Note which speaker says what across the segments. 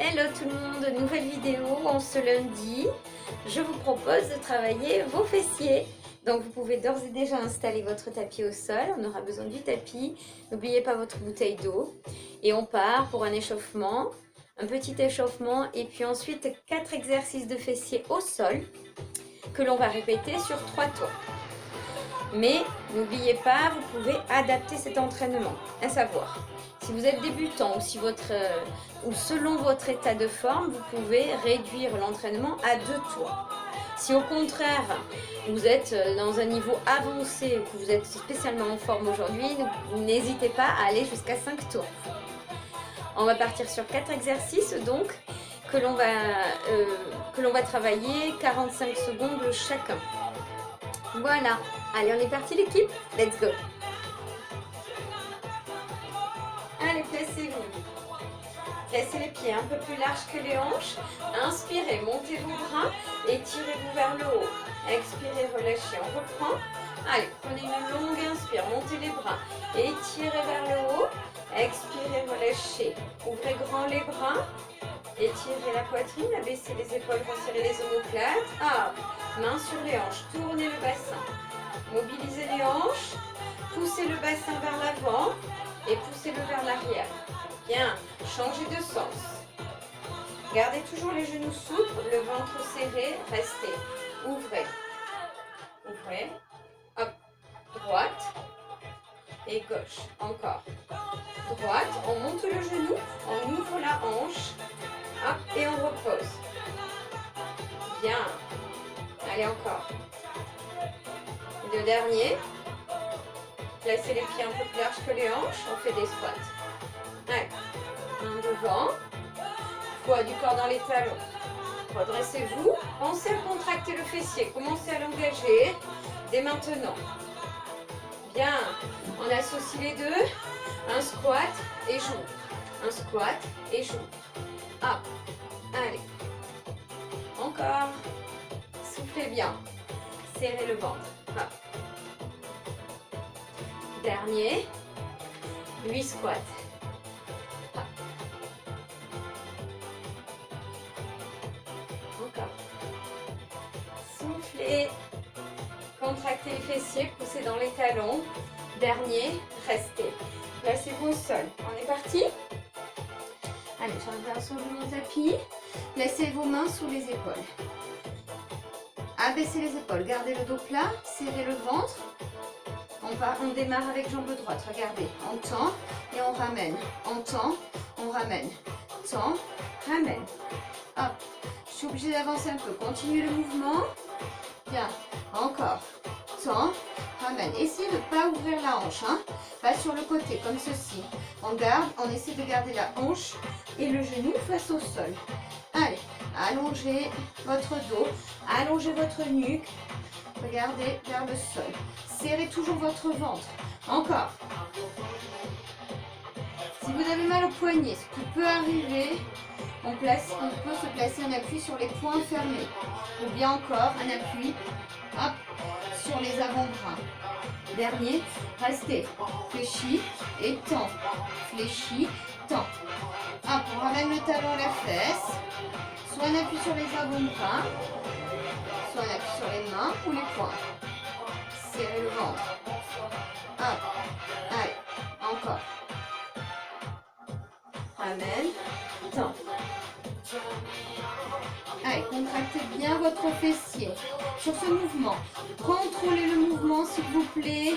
Speaker 1: Hello tout le monde, nouvelle vidéo en ce lundi. Je vous propose de travailler vos fessiers. Donc vous pouvez d'ores et déjà installer votre tapis au sol. On aura besoin du tapis. N'oubliez pas votre bouteille d'eau. Et on part pour un échauffement, un petit échauffement. Et puis ensuite 4 exercices de fessiers au sol que l'on va répéter sur 3 tours. Mais n'oubliez pas, vous pouvez adapter cet entraînement. À savoir, si vous êtes débutant ou selon votre état de forme, vous pouvez réduire l'entraînement à 2 tours. Si au contraire, vous êtes dans un niveau avancé ou que vous êtes spécialement en forme aujourd'hui, n'hésitez pas à aller jusqu'à 5 tours. On va partir sur 4 exercices donc que l'on va travailler 45 secondes chacun. Voilà, allez on est parti l'équipe, let's go. Allez, placez-vous. Placez les pieds un peu plus larges que les hanches. Inspirez, montez vos bras et tirez-vous vers le haut. Expirez, relâchez, on reprend. Allez, prenez une longue inspire, montez les bras et tirez vers le haut. Expirez, relâchez. Ouvrez grand les bras. Étirez la poitrine, abaissez les épaules, resserrez les omoplates. Hop, main sur les hanches, tournez le bassin. Mobilisez les hanches, poussez le bassin vers l'avant et poussez-le vers l'arrière. Bien, changez de sens. Gardez toujours les genoux souples, le ventre serré, restez. Ouvrez. Ouvrez. Hop, droite et gauche. Encore. Droite, on monte le genou, on ouvre la hanche. Hop, et on repose. Bien. Allez, encore. Le dernier. Placez les pieds un peu plus larges que les hanches. On fait des squats. Allez. Main devant. Poids du corps dans les talons. Redressez-vous. Pensez à contracter le fessier. Commencez à l'engager dès maintenant. Bien. On associe les deux. Un squat et j'ouvre. Un squat et j'ouvre. Hop, allez, encore, soufflez bien, serrez le ventre, hop. Dernier, 8 squats, hop. Encore, soufflez, contractez les fessiers, poussez dans les talons, dernier, restez, placez-vous au sol, on est parti? Allez, j'inverse sur mon tapis. Placez vos mains sous les épaules. Abaissez les épaules. Gardez le dos plat. Serrez le ventre. On démarre avec jambe droite. Regardez. On tend et on ramène. On tend, on ramène. Tend, ramène. Hop. Je suis obligée d'avancer un peu. Continuez le mouvement. Bien. Encore. Tend, ramène. Essayez de ne pas ouvrir la hanche. Hein. Pas sur le côté, comme ceci. On garde, on essaie de garder la hanche et le genou face au sol. Allez, allongez votre dos, allongez votre nuque. Regardez vers le sol. Serrez toujours votre ventre. Encore. Si vous avez mal au poignet, ce qui peut arriver, on peut se placer un appui sur les poings fermés. Ou bien encore un appui hop, sur les avant-bras. Dernier, restez. Fléchis et tend. Fléchis, tend. Hop, on ramène le talon à la fesse. Soit un appui sur les avant-bras, soit un appui sur les mains ou les poings. Serrez le ventre. Hop, allez, encore. Ramène, tend. Allez, contractez bien votre fessier. Sur ce mouvement, contrôlez le mouvement s'il vous plaît.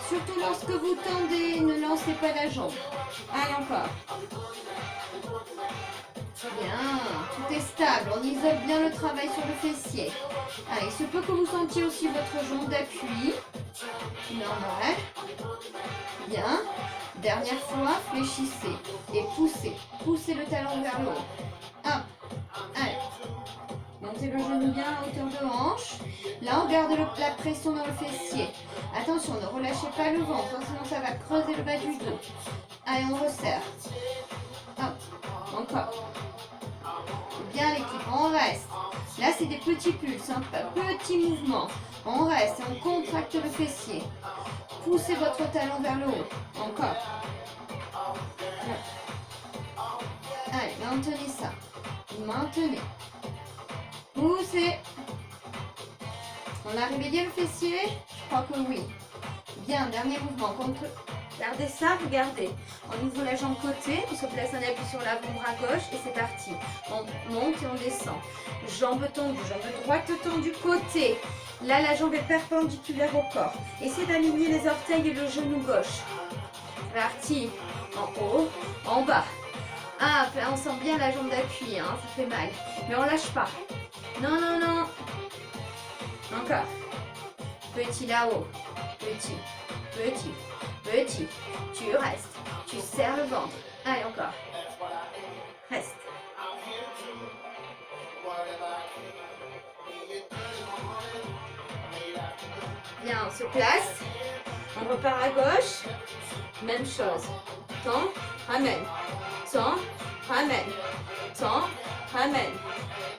Speaker 1: Surtout lorsque vous tendez, ne lancez pas la jambe. Allez, encore. Bien, tout est stable. On isole bien le travail sur le fessier. Allez, il se peut que vous sentiez aussi votre jambe d'appui. Normal. Bien. Dernière fois, fléchissez et poussez. Poussez le talon vers le haut. Hop. Allez. Montez le genou bien à hauteur de hanche. Là, on garde la pression dans le fessier. Attention, ne relâchez pas le ventre, hein, sinon ça va creuser le bas du dos. Allez, on resserre. Hop. Encore. Bien l'équipe, on reste. Là, c'est des petits pulses, hein, petits mouvements. On reste et on contracte le fessier. Poussez votre talon vers le haut. Encore. Allez,
Speaker 2: Maintenez ça. Maintenez. Poussez. On a réveillé le fessier? Je crois que oui. Bien, dernier mouvement. Gardez ça, regardez. On ouvre la jambe côté, on se place un appui sur l'avant-bras gauche et c'est parti. On monte et on descend. Jambe tendue, jambe droite tendue côté. Là, la jambe est perpendiculaire au corps. Essayez d'aligner les orteils et le genou gauche. Parti. En haut, en bas. Ah, là, on sent bien la jambe d'appui, hein, ça fait mal. Mais on lâche pas. Non, non, non. Encore. Petit là-haut. Petit, petit, petit. Tu restes. Tu serres le ventre. Allez, encore. Reste. Bien, on se place. On repart à gauche. Même chose. Tends, ramène. Tends, ramène. Tends, ramène.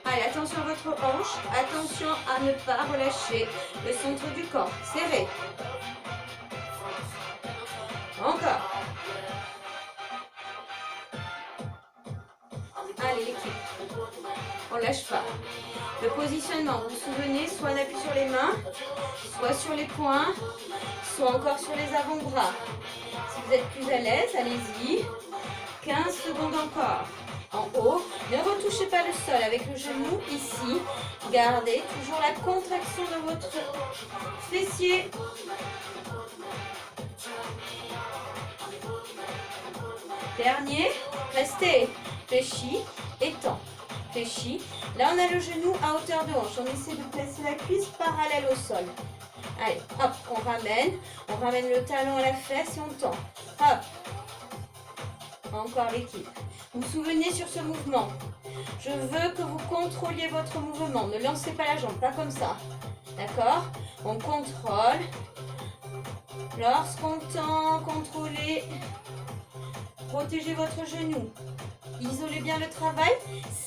Speaker 2: Allez, attention à votre hanche. Attention à ne pas relâcher le centre du corps. Serré. Encore. Allez, l'équipe. On lâche pas. Le positionnement, vous vous souvenez, soit on appuie sur les mains, soit sur les poings, soit encore sur les avant-bras. Si vous êtes plus à l'aise, allez-y. 15 secondes encore. En haut, ne retouchez pas le sol avec le genou ici. Gardez toujours la contraction de votre fessier. Dernier, restez. Fléchis et tend. Fléchis. Là, on a le genou à hauteur de hanche. On essaie de placer la cuisse parallèle au sol. Allez, hop, on ramène le talon à la fesse et on tend. Hop. Encore l'équipe. Vous vous souvenez sur ce mouvement. Je veux que vous contrôliez votre mouvement. Ne lancez pas la jambe, pas comme ça. D'accord? On contrôle. Lorsqu'on tend, contrôlez. Protégez votre genou. Isolez bien le travail.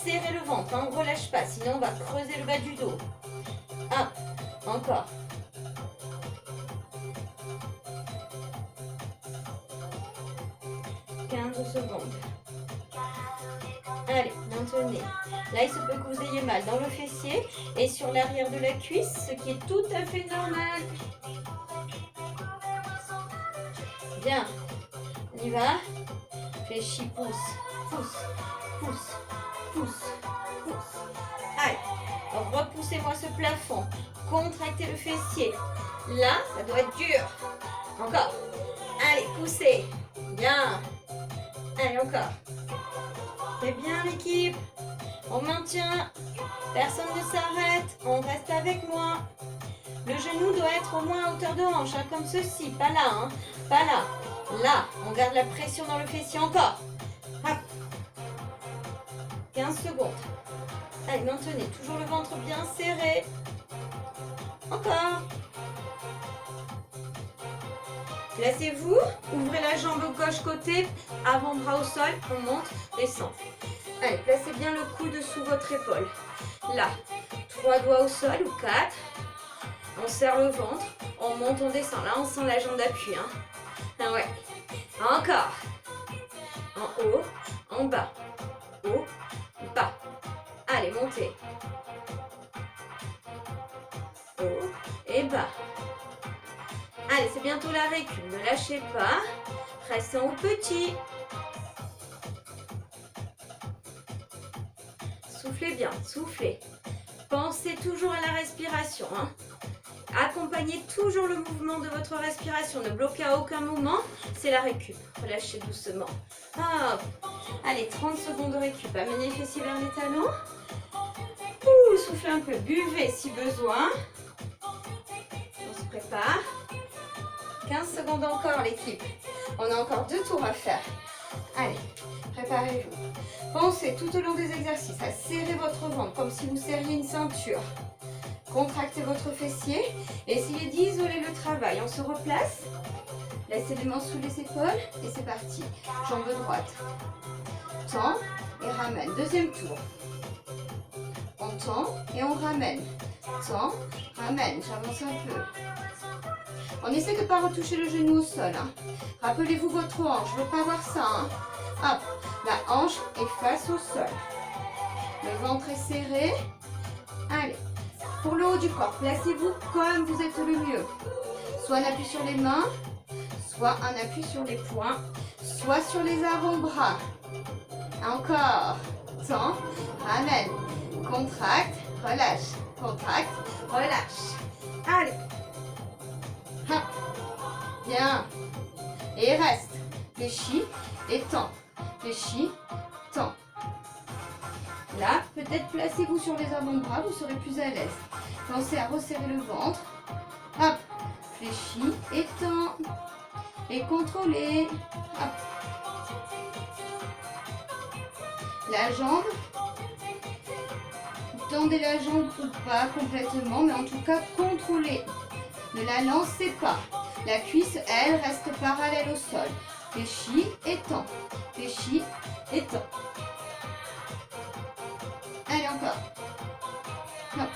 Speaker 2: Serrez le ventre. On ne relâche pas, sinon on va creuser le bas du dos. Hop. Encore. Secondes. Allez, maintenez. Là, il se peut que vous ayez mal dans le fessier et sur l'arrière de la cuisse, ce qui est tout à fait normal. Bien. On y va. Fléchis, pousse, pousse, pousse, pousse, pousse. Allez, repoussez-moi ce plafond. Contractez le fessier. Là, ça doit être dur. Encore. Allez, poussez. Bien. Allez, encore. C'est bien l'équipe. On maintient. Personne ne s'arrête. On reste avec moi. Le genou doit être au moins à hauteur de hanche, hein, comme ceci. Pas là, hein. Pas là. Là, on garde la pression dans le fessier encore. Hop. 15 secondes. Allez, maintenez. Toujours le ventre bien serré. Encore. Placez-vous, ouvrez la jambe gauche côté, avant-bras au sol, on monte, descend. Allez, placez bien le coude sous votre épaule. Là, 3 doigts au sol ou 4. On serre le ventre, on monte, on descend. Là, on sent la jambe d'appui. Hein. Ah ouais. Encore. En haut, en bas. Haut, bas. Allez, montez. Haut et bas. Allez, c'est bientôt la récup. Ne lâchez pas. Restez en petit. Soufflez bien, soufflez. Pensez toujours à la respiration. Hein. Accompagnez toujours le mouvement de votre respiration. Ne bloquez à aucun moment. C'est la récup. Relâchez doucement. Hop. Allez, 30 secondes de récup. Amenez les fessiers vers les talons. Ouh, soufflez un peu. Buvez si besoin. On se prépare. 15 secondes encore l'équipe. On a encore 2 tours à faire. Allez, préparez-vous. Pensez tout au long des exercices à serrer votre ventre comme si vous serriez une ceinture. Contractez votre fessier. Essayez d'isoler le travail. On se replace. Laissez les mains sous les épaules et c'est parti. Jambe droite. Tend et ramène. Deuxième tour. On tend et on ramène. Tend, ramène. J'avance un peu. On essaie de ne pas retoucher le genou au sol. Hein. Rappelez-vous votre hanche. Je ne veux pas voir ça. Hein. Hop. La hanche est face au sol. Le ventre est serré. Allez, pour le haut du corps, placez-vous comme vous êtes le mieux. Soit un appui sur les mains, soit un appui sur les poings, soit sur les avant-bras. Encore. Tends, ramène. Contracte, relâche. Contracte, relâche. Allez. Hop. Bien. Et reste. Fléchis et tends. Fléchis, tends. Là, peut-être placez-vous sur les avant-bras, vous serez plus à l'aise. Pensez à resserrer le ventre. Hop. Fléchis et tends. Et contrôlez. Hop. La jambe. Tendez la jambe ou pas complètement, mais en tout cas, contrôlez. Ne la lancez pas. La cuisse, elle, reste parallèle au sol. Fléchis et tends. Fléchis et tends. Allez, encore. Hop.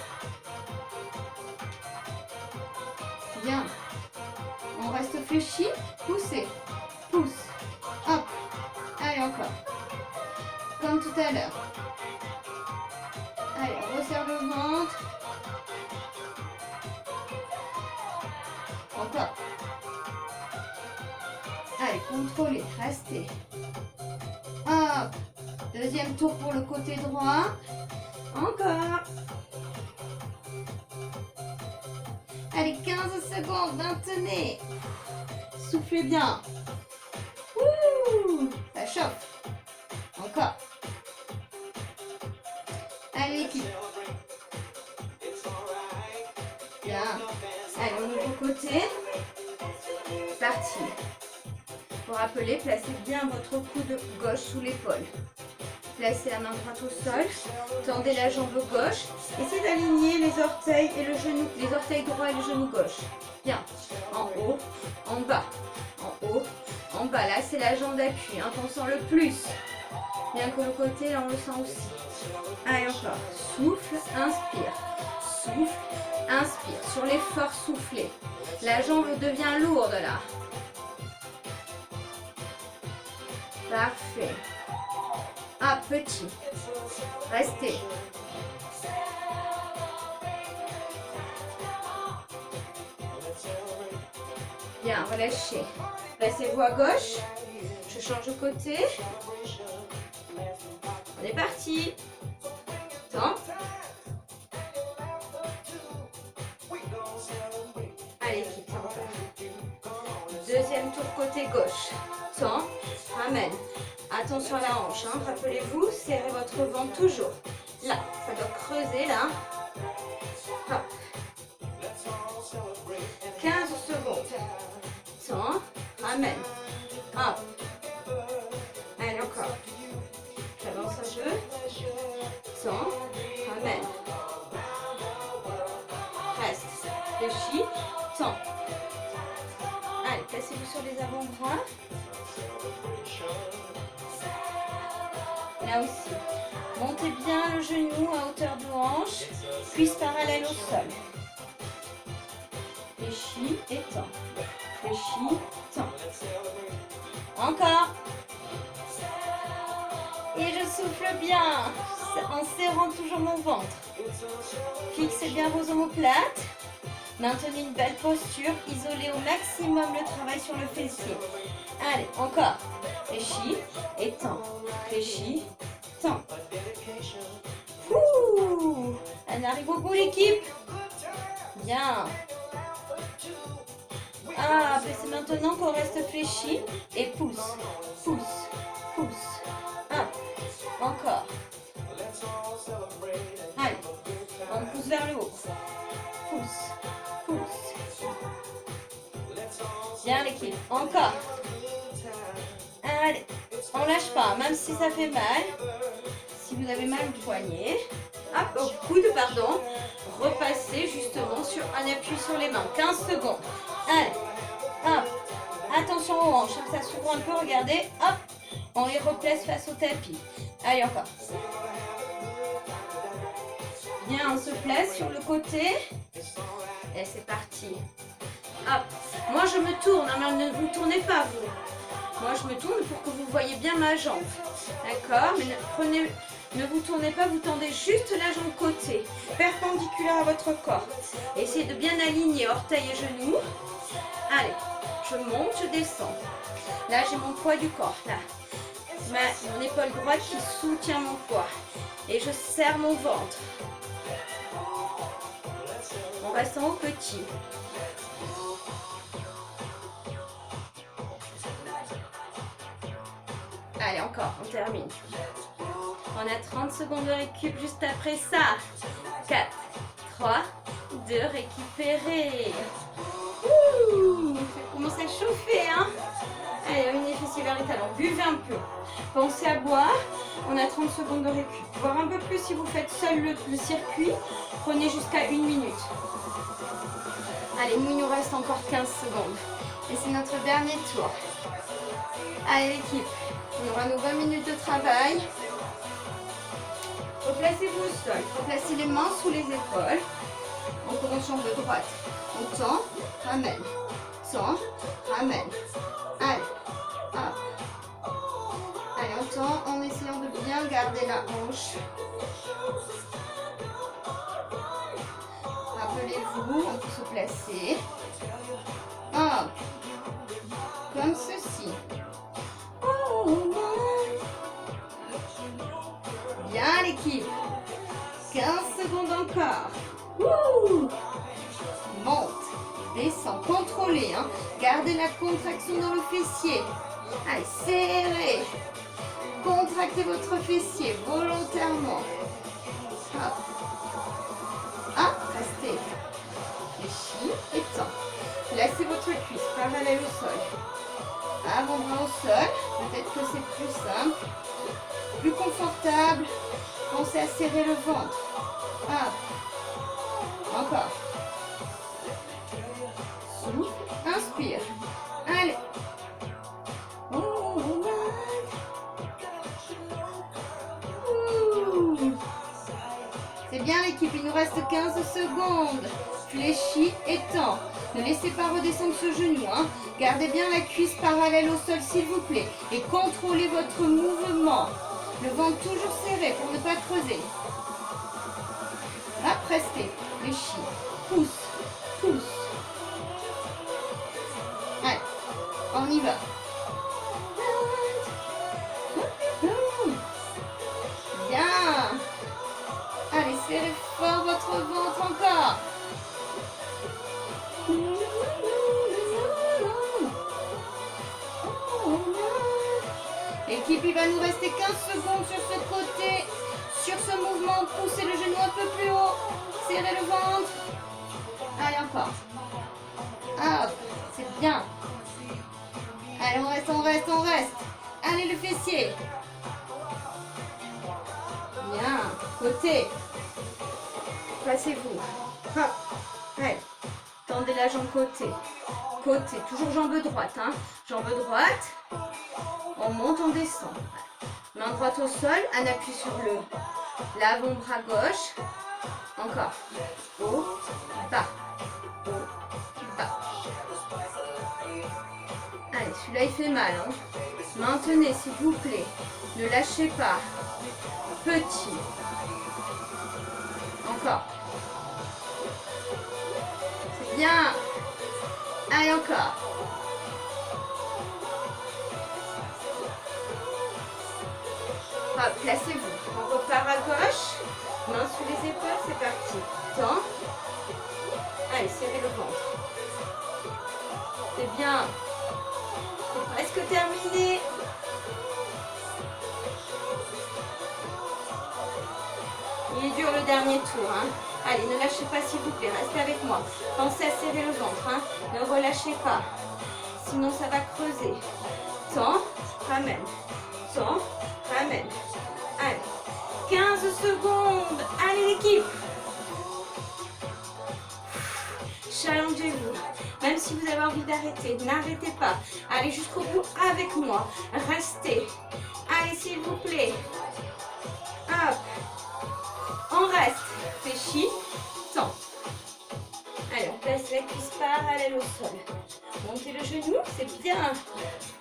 Speaker 2: Bien. On reste fléchi. Poussez. Pousse. Hop. Allez, encore. Comme tout à l'heure. Allez, on resserre le ventre. Encore. Allez, contrôlez, restez. Hop. Deuxième tour pour le côté droit. Encore. Allez, 15 secondes, maintenez. Soufflez bien. Ouh, ça chauffe. Encore. Allez, l'équipe. Bien. Allez, on ouvre au côté. Parti. Pour rappeler, placez bien votre coude gauche sous l'épaule. Placez la main droite au sol. Tendez la jambe gauche. Essayez d'aligner les orteils et le genou, les orteils droits et le genou gauche. Bien. En haut, en bas. En haut, en bas. Là, c'est la jambe d'appui. Hein, qu'on sent le plus. Bien que le côté, là, on le sent aussi. Allez, encore. Souffle, inspire. Souffle, inspire. Sur l'effort, soufflez. La jambe devient lourde, là. Parfait. Ah, petit. Restez. Bien, relâchez. Placez-vous à gauche. Je change de côté. On est parti. Tends. Allez, équipe, ça va. Deuxième tour côté gauche. Tends. Ramène. Attention à la hanche, hein. Rappelez-vous, serrez votre ventre toujours. Là, ça doit creuser là. Hop. 15 secondes. Tends, ramène. Hop. Allez, encore. J'avance un peu. Tends, ramène. Reste. Fléchis, tends. Allez, placez-vous sur les avant-bras. Là aussi. Montez bien le genou à hauteur de hanche, cuisse parallèle au sol. Fléchis et tends. Fléchis, tends. Encore. Et je souffle bien en serrant toujours mon ventre. Fixez bien vos omoplates. Maintenez une belle posture. Isolez au maximum le travail sur le fessier. Allez, encore. Fléchis et tends. Fléchis, tends. Ouh, on arrive au bout, l'équipe. Bien. Ah, c'est maintenant qu'on reste fléchi et pousse, pousse, pousse. Un, encore. Allez, on pousse vers le haut. Pousse, pousse. Bien l'équipe, encore. Allez, on lâche pas, même si ça fait mal. Si vous avez mal au poignet, hop, au coude, pardon. Repassez justement sur un appui sur les mains. 15 secondes. Allez, hop. Attention aux hanches, hein, ça s'ouvre un peu, regardez. Hop, on les replace face au tapis. Allez, encore. Bien, on se place sur le côté. Et c'est parti. Hop, moi je me tourne, alors ne vous tournez pas vous. Moi, je me tourne pour que vous voyez bien ma jambe. D'accord? Mais ne vous tournez pas, vous tendez juste la jambe côté, perpendiculaire à votre corps. Essayez de bien aligner orteils et genoux. Allez, je monte, je descends. Là, j'ai mon poids du corps. Là, mon épaule droite qui soutient mon poids. Et je serre mon ventre. On reste en haut petit. Allez, encore, on termine. On a 30 secondes de récup juste après ça. 4, 3, 2, récupérer. Ouh, ça commence à chauffer, hein. Allez, une fessiers vers les talons. Buvez un peu. Pensez à boire. On a 30 secondes de récup. Voire un peu plus si vous faites seul le circuit. Prenez jusqu'à 1 minute. Allez, nous, il nous reste encore 15 secondes. Et c'est notre dernier tour. Allez, l'équipe. On aura nos 20 minutes de travail. Replacez-vous au sol. Replacez les mains sous les épaules. On commence jambe droite. On tend, ramène. Tend, ramène. Allez, hop. Allez, on tend en essayant de bien garder la hanche. Rappelez-vous, on peut se placer. Hop. Comme ceci. Bien l'équipe. 15 secondes encore. Ouh. Monte, descend, contrôlez. Hein. Gardez la contraction dans le fessier. Allez, serrez. Contractez votre fessier volontairement. Hop. Hop, restez. Fléchis et tend. Placez votre cuisse parallèle au sol. Avant-bras au sol. Peut-être que c'est plus simple. Plus confortable. Pensez à serrer le ventre. Hop. Encore. Souffle. Inspire. Allez. C'est bien l'équipe, il nous reste 15 secondes. Fléchis et tend. Ne laissez pas redescendre ce genou. Hein. Gardez bien la cuisse parallèle au sol s'il vous plaît. Et contrôlez votre mouvement. Le ventre toujours serré pour ne pas creuser. Hop, restez. Fléchis. Pousse. Pousse. Allez, on y va. Bien. Allez, serrez fort votre ventre encore. L'équipe, il va nous rester 15 secondes sur ce côté. Sur ce mouvement, poussez le genou un peu plus haut. Serrez le ventre. Allez, encore. Hop, c'est bien. Allez, on reste, on reste, on reste. Allez, le fessier. Bien. Côté. Placez-vous. Hop. Allez. Tendez la jambe côté. Côté. Toujours jambe droite. Hein. Jambe droite. On monte, on descend. Main droite au sol. Un appui sur l'avant-bras gauche. Encore. Haut. Bas. Haut. Bas. Allez, celui-là, il fait mal. Hein. Maintenez, s'il vous plaît. Ne lâchez pas. Petit. Encore. C'est bien. Allez, encore. Hop, placez-vous. On repart à gauche. Main sous les épaules, c'est parti. Tend. Allez, serrez le ventre. C'est bien. C'est presque terminé. Il est dur le dernier tour. Hein. Allez, ne lâchez pas s'il vous plaît. Restez avec moi. Pensez à serrer le ventre. Hein. Ne relâchez pas. Sinon, ça va creuser. Tend, ramène. Tend, ramène. Allez. 15 secondes. Allez, l'équipe. Challengez-vous. Même si vous avez envie d'arrêter, n'arrêtez pas. Allez jusqu'au bout avec moi. Restez. Allez, s'il vous plaît. Hop. On reste. Fléchis. Tend. Allez, on place la cuisse parallèle au sol. Montez le genou, c'est bien.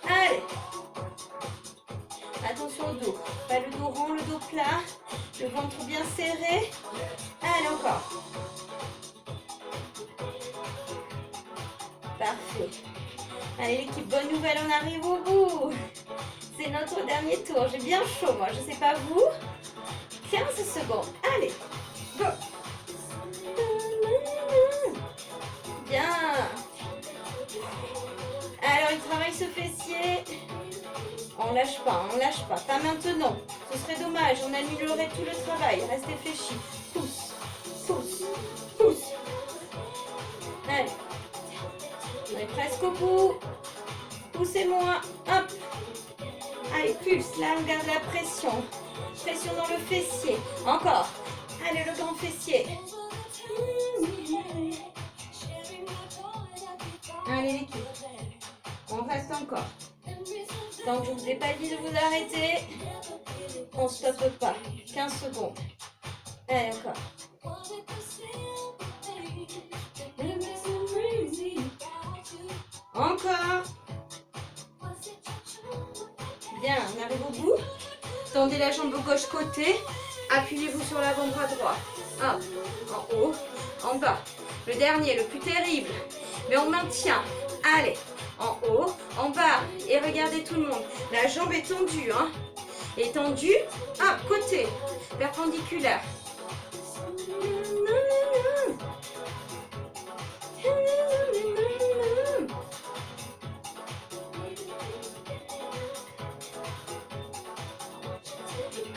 Speaker 2: Allez. toujours le dos plat, le ventre bien serré. Allez, encore. Parfait. Allez l'équipe, bonne nouvelle, on arrive au bout. C'est notre dernier tour. J'ai bien chaud, moi. Je ne sais pas vous. 15 secondes. Allez, go. Bien. Alors, il travaille ce fessier. On lâche pas, on lâche pas. Pas maintenant. Ce serait dommage. On annulerait tout le travail. Restez fléchis. Pousse, pousse, pousse. Allez. On est presque au bout. Poussez-moi. Hop. Allez, pulse. Là, on garde la pression. Pression dans le fessier. Encore. Allez, le grand fessier. Allez, l'équipe. On reste encore. Tant que je ne vous ai pas dit de vous arrêter, on ne stoppe pas. 15 secondes. Allez, encore. Encore. Bien, on arrive au bout. Tendez la jambe gauche côté. Appuyez-vous sur l'avant-bras droit. Hop, en haut, en bas. Le dernier, le plus terrible. Mais on maintient. Allez, en haut, en bas. Et regardez tout le monde. La jambe est tendue. Hein. Étendue. Hop, côté. Perpendiculaire.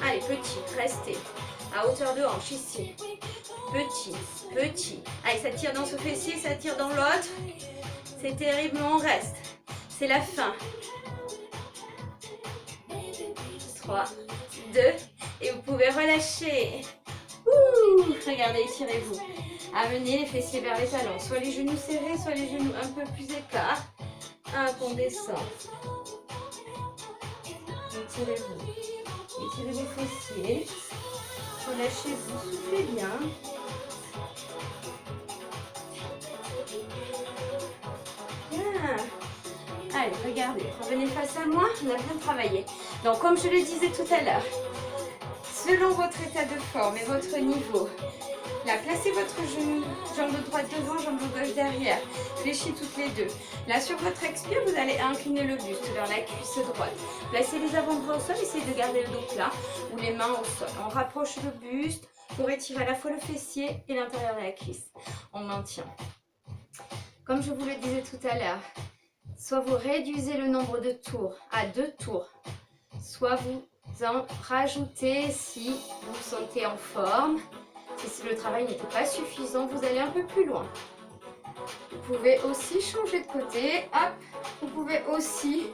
Speaker 2: Allez, petit, restez. À hauteur de hanche, ici. Petit, petit. Allez, ça tire dans ce fessier, ça tire dans l'autre. C'est terrible, mais on reste. C'est la fin. 3, 2, et vous pouvez relâcher. Ouh, regardez, étirez-vous. Amenez les fessiers vers les talons. Soit les genoux serrés, soit les genoux un peu plus écarts. Hop, on descend. Étirez-vous. Étirez vos fessiers. Relâchez-vous, soufflez bien. Bien. Allez, regardez, revenez face à moi, on a bien travaillé. Donc, comme je le disais tout à l'heure, selon votre état de forme et votre niveau, là, placez votre genou, jambe droite devant, jambe gauche derrière, fléchis toutes les deux. Là, sur votre expire, vous allez incliner le buste vers la cuisse droite. Placez les avant-bras au sol, essayez de garder le dos plat ou les mains au sol. On rapproche le buste pour étirer à la fois le fessier et l'intérieur de la cuisse. On maintient. Comme je vous le disais tout à l'heure, soit vous réduisez le nombre de tours à 2 tours, soit vous en rajoutez si vous vous sentez en forme. Si le travail n'était pas suffisant, vous allez un peu plus loin. Vous pouvez aussi changer de côté. Hop, vous pouvez aussi...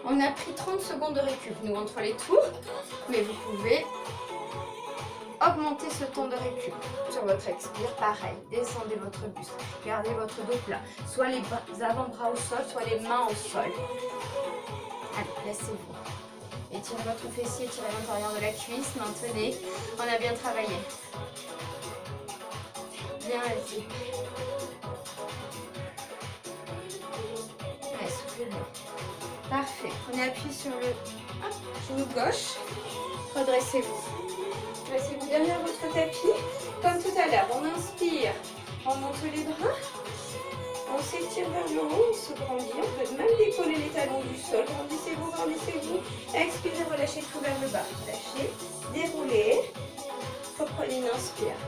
Speaker 2: On a pris 30 secondes de récup, nous, entre les tours. Mais vous pouvez augmenter ce temps de récup. Sur votre expire, pareil. Descendez votre buste. Gardez votre dos plat. Soit les avant-bras au sol, soit les mains au sol. Allez, placez-vous. Étirez votre fessier, étirez l'intérieur de la cuisse, maintenez. On a bien travaillé. Bien, allez-y. Allez, soufflez bien. Parfait. Prenez appui sur le genou gauche. Redressez-vous. Placez-vous derrière votre tapis. Comme tout à l'heure, on inspire. On monte les bras. On s'étire vers le haut, on se grandit. On peut même décoller les talons du sol. Grandissez-vous, grandissez-vous. Expirez, relâchez tout vers le bas. Lâchez, déroulez. Reprenez une inspire.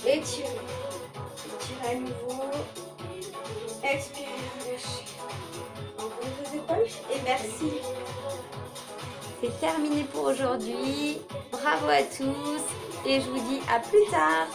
Speaker 2: Étirez. Étirez à nouveau. Expirez, relâchez. Enroulez vos épaules et merci. C'est terminé pour aujourd'hui. Bravo à tous et je vous dis à plus tard.